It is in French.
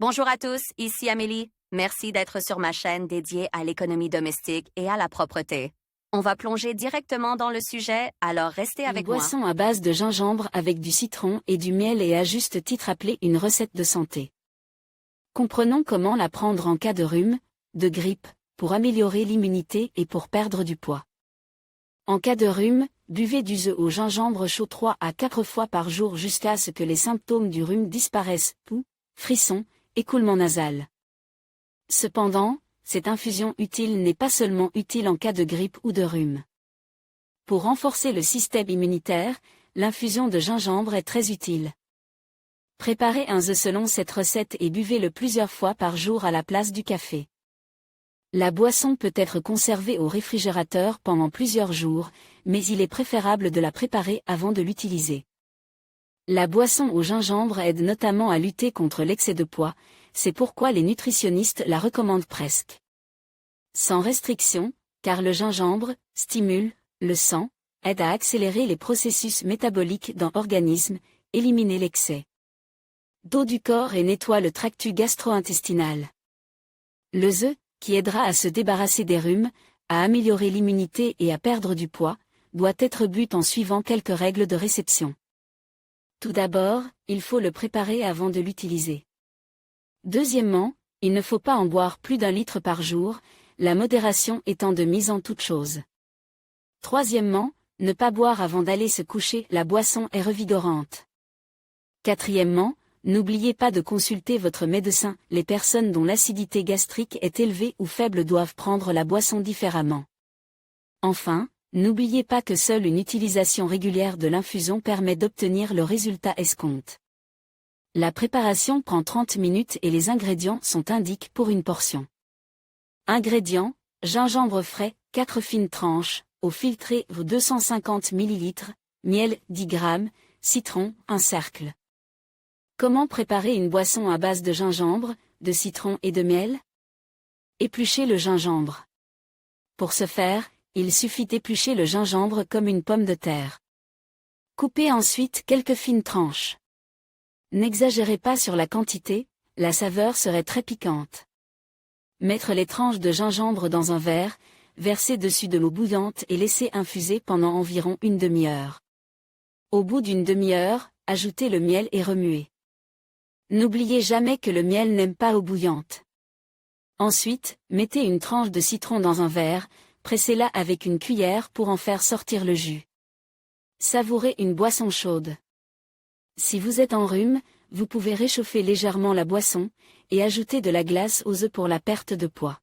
Bonjour à tous, ici Amélie. Merci d'être sur ma chaîne dédiée à l'économie domestique et à la propreté. On va plonger directement dans le sujet, alors restez Une avec moi. boisson à base de gingembre avec du citron et du miel est à juste titre appelée une recette de santé. Comprenons comment la prendre en cas de rhume, de grippe, pour améliorer l'immunité et pour perdre du poids. En cas de rhume, buvez du jus au gingembre chaud 3 à 4 fois par jour jusqu'à ce que les symptômes du rhume disparaissent, toux, frissons, écoulement nasal. Cependant, cette infusion utile n'est pas seulement utile en cas de grippe ou de rhume. Pour renforcer le système immunitaire, l'infusion de gingembre est très utile. Préparez un jus selon cette recette et buvez-le plusieurs fois par jour à la place du café. La boisson peut être conservée au réfrigérateur pendant plusieurs jours, mais il est préférable de la préparer avant de l'utiliser. La boisson au gingembre aide notamment à lutter contre l'excès de poids, c'est pourquoi les nutritionnistes la recommandent presque. Sans restriction, car le gingembre stimule le sang, aide à accélérer les processus métaboliques dans l'organisme, éliminer l'excès d'eau du corps et nettoie le tractus gastro-intestinal. Le jus, qui aidera à se débarrasser des rhumes, à améliorer l'immunité et à perdre du poids, doit être bu en suivant quelques règles de réception. Tout d'abord, il faut le préparer avant de l'utiliser. Deuxièmement, il ne faut pas en boire plus d'1 litre par jour, la modération étant de mise en toute chose. Troisièmement, ne pas boire avant d'aller se coucher, la boisson est revigorante. Quatrièmement, n'oubliez pas de consulter votre médecin, les personnes dont l'acidité gastrique est élevée ou faible doivent prendre la boisson différemment. Enfin, n'oubliez pas que seule une utilisation régulière de l'infusion permet d'obtenir le résultat escompté. La préparation prend 30 minutes et les ingrédients sont indiqués pour une portion. Ingrédients: gingembre frais, 4 fines tranches, eau filtrée 250 ml, miel 10 g, citron 1 cercle. Comment préparer une boisson à base de gingembre, de citron et de miel? Éplucher le gingembre. Pour ce faire, il suffit d'éplucher le gingembre comme une pomme de terre. Coupez ensuite quelques fines tranches. N'exagérez pas sur la quantité, la saveur serait très piquante. Mettre les tranches de gingembre dans un verre, verser dessus de l'eau bouillante et laisser infuser pendant environ une demi-heure. Au bout d'une demi-heure, ajoutez le miel et remuez. N'oubliez jamais que le miel n'aime pas l'eau bouillante. Ensuite, mettez une tranche de citron dans un verre, pressez-la avec une cuillère pour en faire sortir le jus. Savourez une boisson chaude. Si vous êtes en rhume, vous pouvez réchauffer légèrement la boisson, et ajouter de la glace aux œufs pour la perte de poids.